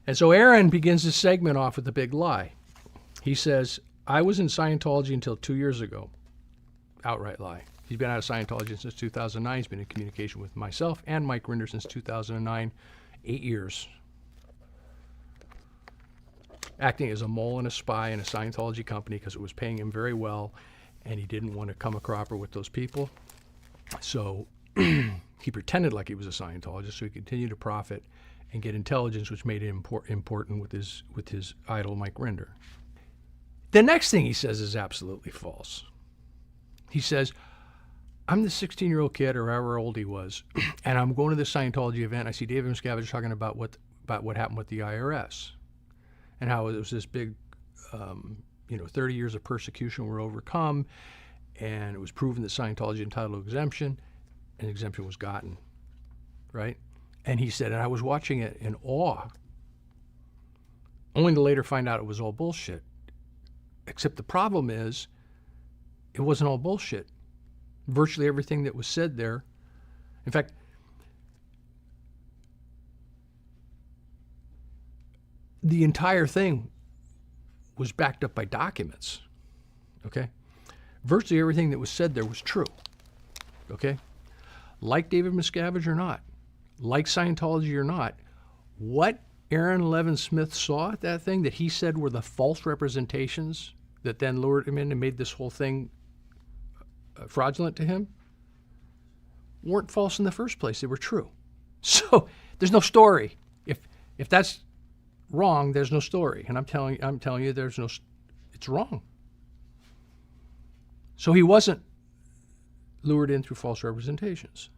And so Aaron begins his segment off with a big lie. He says, I was in Scientology until 2 years ago. Outright lie. He's been out of Scientology since 2009. He's been in communication with myself and Mike Rinder since 2009, 8 years. Acting as a mole and a spy in a Scientology company because it was paying him very well, and he didn't want to come a cropper with those people. So he pretended like he was a Scientologist, so he continued to profit and get intelligence, which made it important with his idol, Mike Rinder. The next thing he says is absolutely false. He says, I'm the 16-year-old kid, or however old he was, and I'm going to this Scientology event. I see David Miscavige talking about what happened with the IRS and how it was this big, 30 years of persecution were overcome, and it was proven that Scientology entitled to exemption, and exemption was gotten, right? And he said, and I was watching it in awe, only to later find out it was all bullshit. Except the problem is, it wasn't all bullshit. Virtually everything that was said there, in fact, the entire thing was backed up by documents, okay? Virtually everything that was said there was true, okay? Like David Miscavige or not, like Scientology or not, what Aaron Levin Smith saw at that thing that he said were the false representations that then lured him in and made this whole thing fraudulent to him weren't false in the first place. They were true. So there's no story. If that's wrong, there's no story. And I'm telling you, it's wrong. So he wasn't lured in through false representations.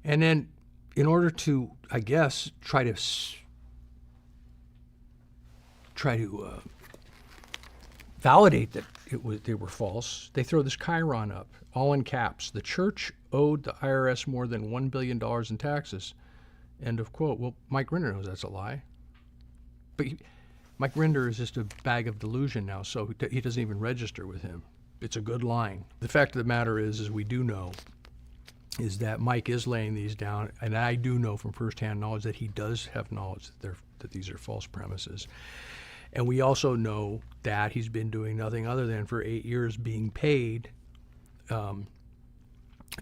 And then, in order to, I guess, try to validate that they were false, they throw this chyron up, all in caps. The church owed the IRS more than $1 billion in taxes. End of quote. Well, Mike Rinder knows that's a lie. But Mike Rinder is just a bag of delusion now, so he doesn't even register with him. It's a good line. The fact of the matter is we do know, is that Mike is laying these down, and I do know from firsthand knowledge that he does have knowledge that these are false premises. And we also know that he's been doing nothing other than for 8 years being paid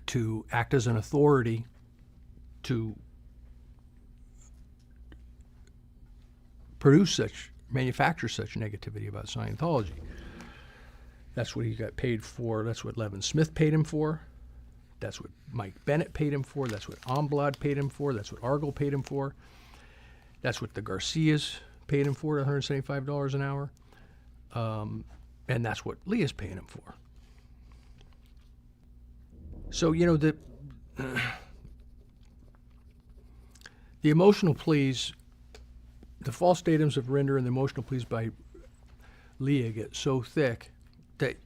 to act as an authority to manufacture such negativity about Scientology. That's what he got paid for. That's what Levin Smith paid him for. That's what Mike Bennett paid him for. That's what Omblad paid him for. That's what Argel paid him for. That's what the Garcias paid him for, $175 an hour. And that's what Leah's paying him for. So, the emotional pleas, the false datums of Rinder and the emotional pleas by Leah get so thick that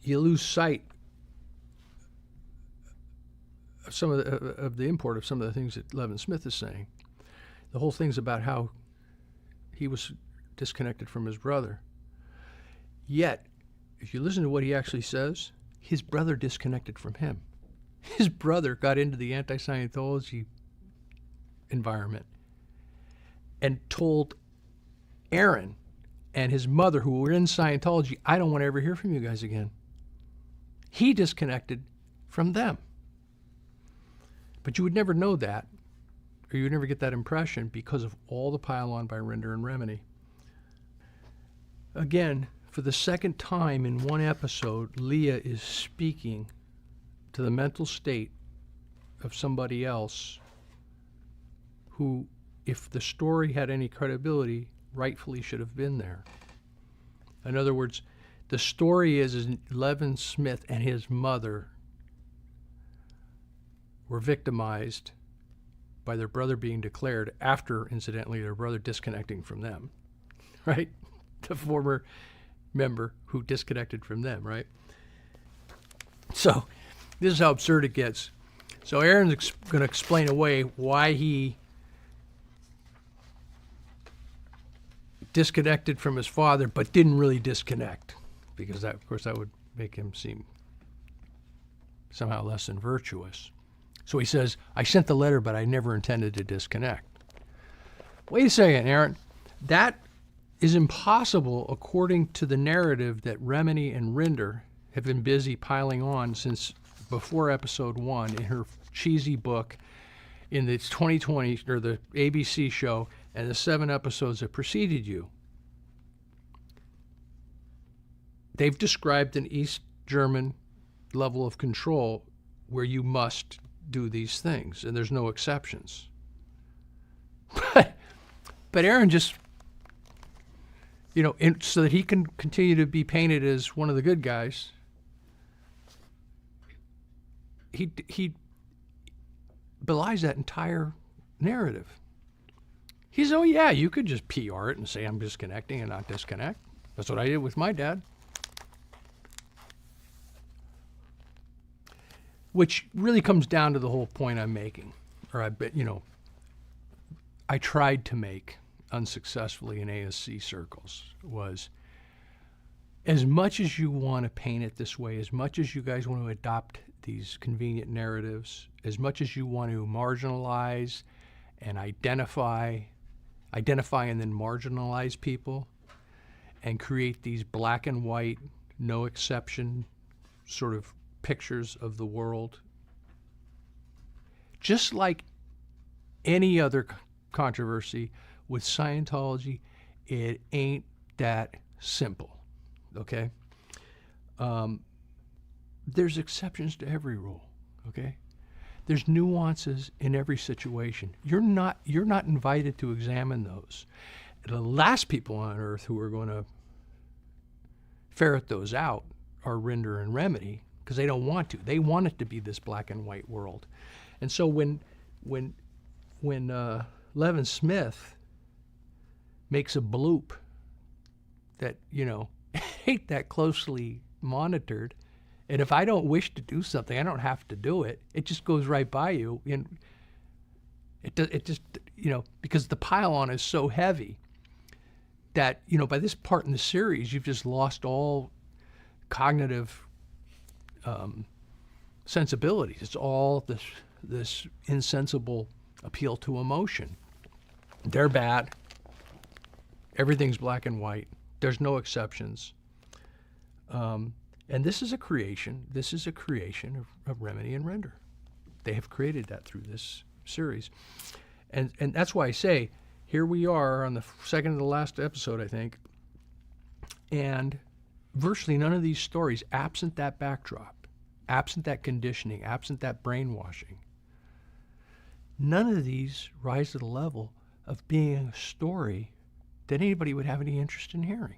you lose sight of some of the import of some of the things that Levin Smith is saying. The whole thing's about how he was disconnected from his brother. Yet, if you listen to what he actually says, his brother disconnected from him. His brother got into the anti-Scientology environment and told Aaron and his mother, who were in Scientology, I don't want to ever hear from you guys again. He disconnected from them. But you would never know that, or you would never get that impression because of all the pile-on by Rinder and Remini. Again, for the second time in one episode, Leah is speaking to the mental state of somebody else who, if the story had any credibility, rightfully should have been there. In other words, the story is Levin Smith and his mother were victimized by their brother being declared after, incidentally, their brother disconnecting from them, right? The former member who disconnected from them, right? So this is how absurd it gets. So Aaron's going to explain away why he disconnected from his father, but didn't really disconnect, because that, of course, that would make him seem somehow less than virtuous. So he says, I sent the letter, but I never intended to disconnect. Wait a second, Aaron. That is impossible according to the narrative that Remini and Rinder have been busy piling on since before episode 1 in her cheesy book, in the 2020, or the ABC show, and the 7 episodes that preceded you. They've described an East German level of control where you must do these things, and there's no exceptions. But Aaron just, so that he can continue to be painted as one of the good guys, he belies that entire narrative. He's, oh yeah, you could just PR it and say I'm disconnecting and not disconnect. That's what I did with my dad. Which really comes down to the whole point I'm making, or I tried to make unsuccessfully in ASC circles, was as much as you want to paint it this way, as much as you guys want to adopt these convenient narratives, as much as you want to marginalize and identify and then marginalize people and create these black and white, no exception sort of pictures of the world, just like any other controversy with Scientology, it ain't that simple, okay? There's exceptions to every rule, okay? There's nuances in every situation. You're not invited to examine those. The last people on earth who are going to ferret those out are Rinder and Remini, because they don't want to. They want it to be this black and white world. And so when Levin Smith makes a bloop that, ain't that closely monitored, and if I don't wish to do something, I don't have to do it. It just goes right by you. And it just, because the pile-on is so heavy that, by this part in the series, you've just lost all cognitive sensibilities. It's all this insensible appeal to emotion. They're bad. Everything's black and white. There's no exceptions. And this is a creation. This is a creation of Remini and Rinder. They have created that through this series. And that's why I say, here we are on the second to the last episode, I think, and virtually none of these stories, absent that backdrop, absent that conditioning, absent that brainwashing, none of these rise to the level of being a story that anybody would have any interest in hearing.